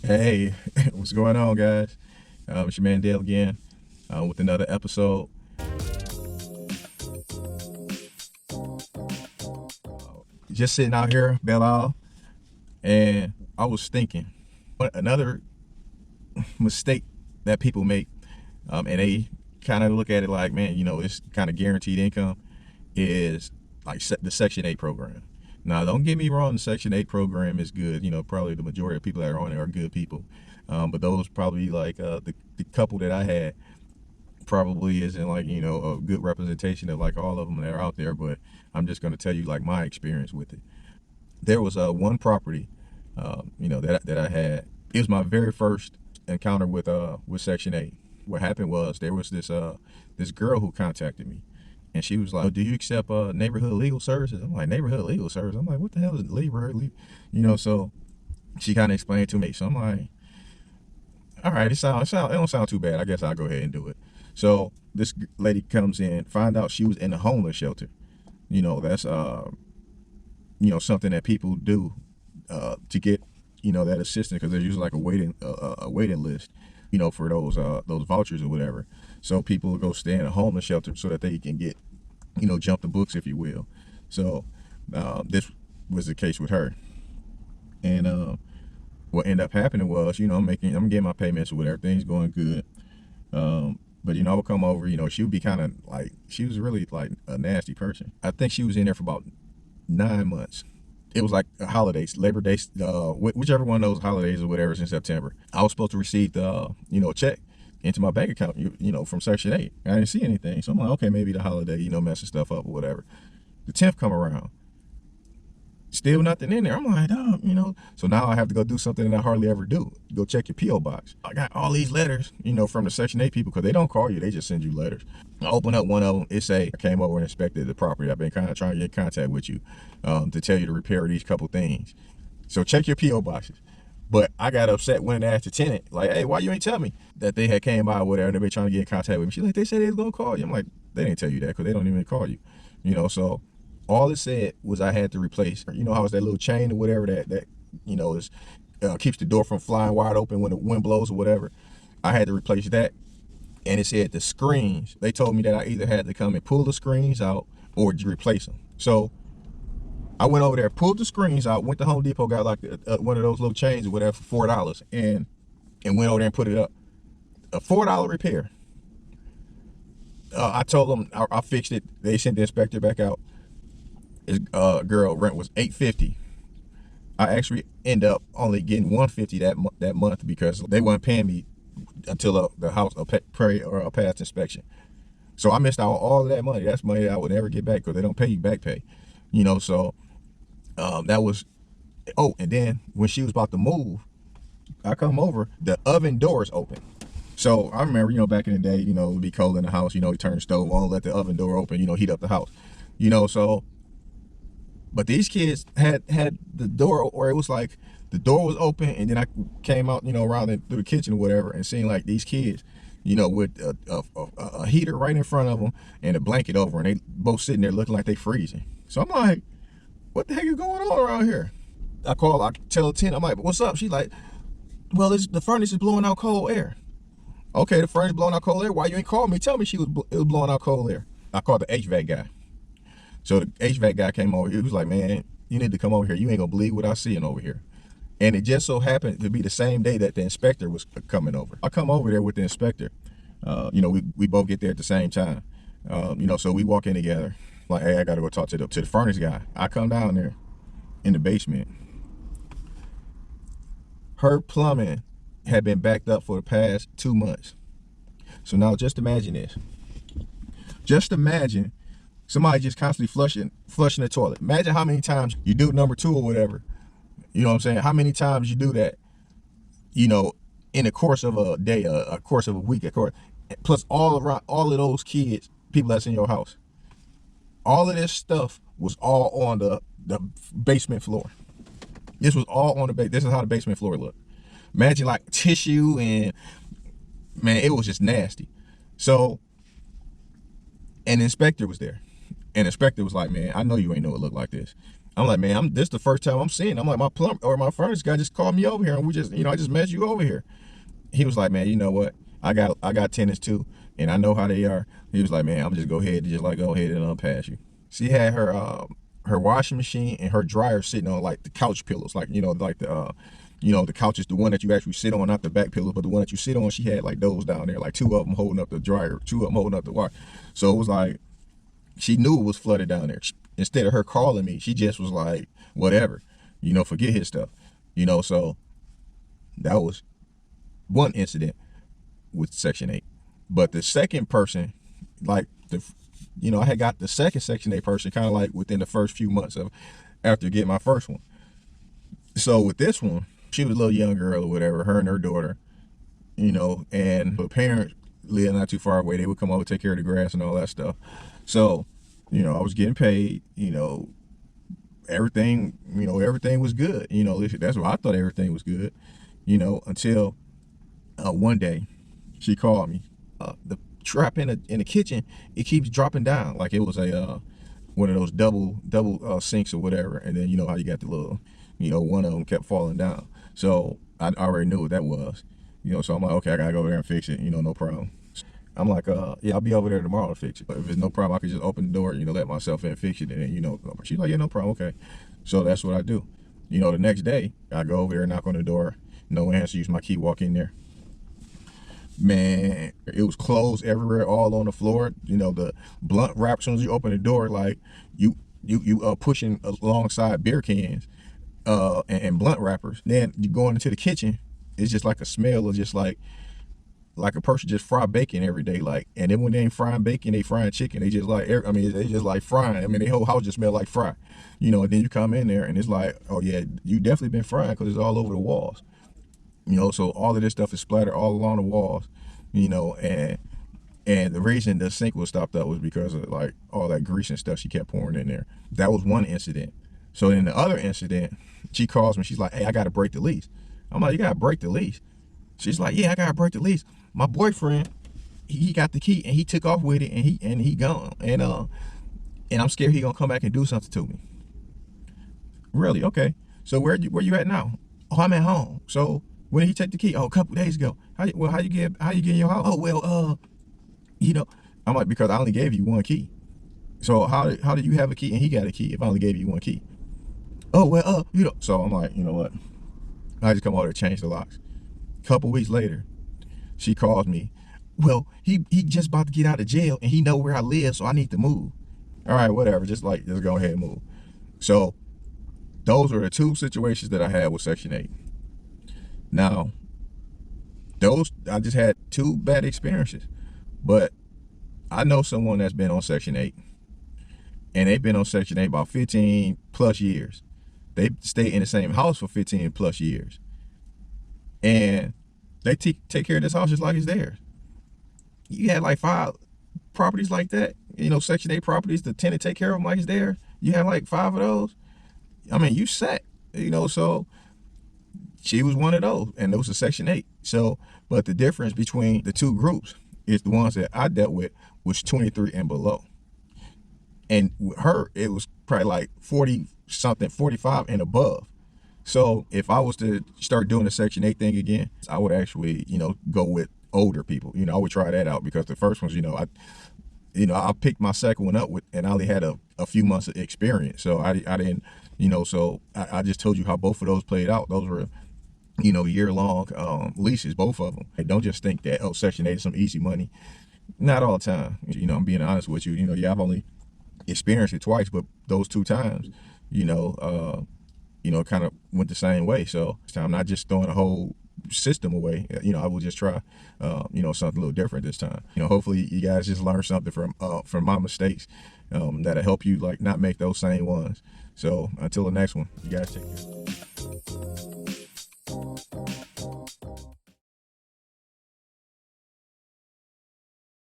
Hey, what's going on, guys? It's your man Dale again with another episode. Just sitting out here, Belle Isle, and I was thinking another mistake that people make, and they kind of look at it like, man, it's kind of guaranteed income, is like the Section 8 program. Now, don't get me wrong, the Section 8 program is good. Probably the majority of people that are on it are good people. But those probably like the couple that I had probably isn't like a good representation of like all of them that are out there, but I'm just going to tell you like my experience with it. There was one property that I had. It was my very first encounter with Section 8. What happened was there was this girl who contacted me, and she was like, "Oh, do you accept neighborhood legal services?" I'm like, "Neighborhood legal service?" I'm like, "What the hell is neighborhood legal?" So she kind of explained it to me. So I'm like, all right, it don't sound too bad. I guess I'll go ahead and do it. So this lady comes in, find out she was in a homeless shelter. That's something that people do to get that assistance, because there's usually like a waiting list, for those vouchers or whatever. So people go stay in a homeless shelter so that they can get jump the books, if you will. So this was the case with her, and what ended up happening was, I'm getting my payments or whatever, things going good. But I would come over, she would be kind of like, she was really like a nasty person. I think she was in there for about 9 months. It was like holidays, Labor Day, whichever one of those holidays or whatever is in September. I was supposed to receive the, a check into my bank account, from Section 8. I didn't see anything. So I'm like, okay, maybe the holiday, messing stuff up or whatever. The 10th come around, still nothing in there. I'm like, oh, So now I have to go do something that I hardly ever do. Go check your P.O. box. I got all these letters, from the Section 8 people, because they don't call you. They just send you letters. I open up one of them. It say, I came over and inspected the property. I've been kind of trying to get in contact with you to tell you to repair these couple things. So check your P.O. boxes. But I got upset when I asked the tenant, like, hey, why you ain't tell me that they had came by or whatever, and they been trying to get in contact with me. She's like, they said they was going to call you. I'm like, they didn't tell you that, because they don't even call you. So all it said was I had to replace, how it's that little chain or whatever that is keeps the door from flying wide open when the wind blows or whatever. I had to replace that, and it said the screens. They told me that I either had to come and pull the screens out or replace them. So I went over there, pulled the screens out, went to Home Depot, got like one of those little chains or whatever for $4, and went over there and put it up. A $4 repair. I told them I fixed it. They sent the inspector back out. His girl rent was $850. I actually end up only getting $150 that month, because they weren't paying me until the house passed inspection. So I missed out on all of that money. That's money that I would never get back, because they don't pay you back pay. So that was. Oh, and then when she was about to move, I come over, the oven door is open. So I remember, back in the day, it would be cold in the house, you turn the stove on, let the oven door open, heat up the house. So but these kids had the door, or it was like the door was open, and then I came out, around through the kitchen or whatever, and seeing like these kids, with a heater right in front of them and a blanket over, and they both sitting there looking like they freezing. So I'm like, what the heck is going on around here? I tell the tenant, I'm like, what's up? She's like, well, the furnace is blowing out cold air. Okay, the furnace blowing out cold air. Why you ain't called me? Tell me it was blowing out cold air. I called the HVAC guy. So the HVAC guy came over. He was like, man, you need to come over here. You ain't gonna believe what I seeing over here. And it just so happened to be the same day that the inspector was coming over. I come over there with the inspector. We both get there at the same time. So we walk in together. Like, hey, I gotta go talk to the furnace guy. I come down there in the basement. Her plumbing had been backed up for the past 2 months. So now just imagine this. Just imagine somebody just constantly flushing the toilet. Imagine how many times you do number two or whatever. You know what I'm saying? How many times you do that, in the course of a day, a course of a week, plus all of those kids, people that's in your house. All of this stuff was all on the basement floor. This was all on the base. This is how the basement floor looked. Imagine like tissue, and man, it was just nasty. So an inspector was there. And the inspector was like, man, I know you ain't know it looked like this. I'm like, man, this the first time I'm seeing it. I'm like, my plumber or my furnace guy just called me over here, and we just, I just met you over here. He was like, man, you know what? I got tenants too, and I know how they are. He was like, man, I'm just go ahead and unpass you. She had her washing machine and her dryer sitting on like the couch pillows, like like the couch is the one that you actually sit on, not the back pillow, but the one that you sit on. She had like those down there, like two of them holding up the dryer, two of them holding up the water. So it was like she knew it was flooded down there. Instead of her calling me, she just was like, whatever, forget his stuff, So that was one incident with Section 8. But the second person, like I had got the second Section 8 person kind of like within the first few months of after getting my first one. So with this one, she was a little young girl or whatever, her and her daughter, and her parents live not too far away. They would come over, take care of the grass and all that stuff. So, I was getting paid, everything, everything was good. That's why I thought everything was good, until one day she called me. The trap in the kitchen, it keeps dropping down like it was a one of those double sinks or whatever. And then how you got the little, one of them kept falling down. So I already knew what that was, So I'm like, okay, I gotta go over there and fix it, no problem. I'm like, yeah, I'll be over there tomorrow to fix it. But if it's no problem, I can just open the door, let myself in, fix it, and then, she's like, yeah, no problem, okay. So that's what I do. The next day, I go over there, knock on the door, no answer, use my key, walk in there. Man, it was clothes everywhere, all on the floor. The blunt wrap, as soon as you open the door, like you pushing alongside beer cans and blunt wrappers. Then you going into the kitchen, it's just like a smell of just like a person just fry bacon every day, like. And then when they ain't frying bacon, they frying chicken. They just like, they just like frying. Their whole house just smell like fry, And then you come in there and it's like, oh yeah, you definitely been frying because it's all over the walls, So all of this stuff is splattered all along the walls, and the reason the sink was stopped up was because of like all that grease and stuff she kept pouring in there. That was one incident. So in the other incident, she calls me. She's like, hey, I got to break the lease. I'm like, you got to break the lease? She's like, yeah, I got to break the lease. My boyfriend, he got the key and he took off with it and he gone. And I'm scared he gonna come back and do something to me. Really? Okay. So where you at now? Oh, I'm at home. So when did he take the key? Oh, a couple days ago. How you get in your house? Oh, well, I'm like, because I only gave you one key. So how did you have a key and he got a key if I only gave you one key? Oh, well, So I'm like, you know what? I just come over to change the locks. A couple weeks later, she calls me. Well, he just about to get out of jail and he know where I live, so I need to move. All right, whatever. Just go ahead and move. So those are the two situations that I had with Section 8. Now, I just had two bad experiences, but I know someone that's been on Section 8, and they've been on Section 8 about 15 plus years. They stay in the same house for 15 plus years, and they take care of this house just like it's theirs. You had like 5 properties like that, Section 8 properties. The tenant take care of them like it's theirs. You had like 5 of those. You set, so she was one of those, and those are Section 8. So, but the difference between the two groups is the ones that I dealt with was 23 and below. And with her, it was probably like 40 something, 45 and above. So if I was to start doing the Section 8 thing again, I would actually, go with older people. I would try that out, because the first ones, I picked my second one up with, and I only had a few months of experience. So I didn't, so I just told you how both of those played out. Those were, year-long leases, both of them. And don't just think that, oh, Section 8 is some easy money. Not all the time. I'm being honest with you. Yeah, I've only experienced it twice, but those 2 times, kind of went the same way. So I'm not just throwing a whole system away. I will just try, something a little different this time. Hopefully you guys just learn something from my mistakes, that'll help you like not make those same ones. So until the next one, you guys take care.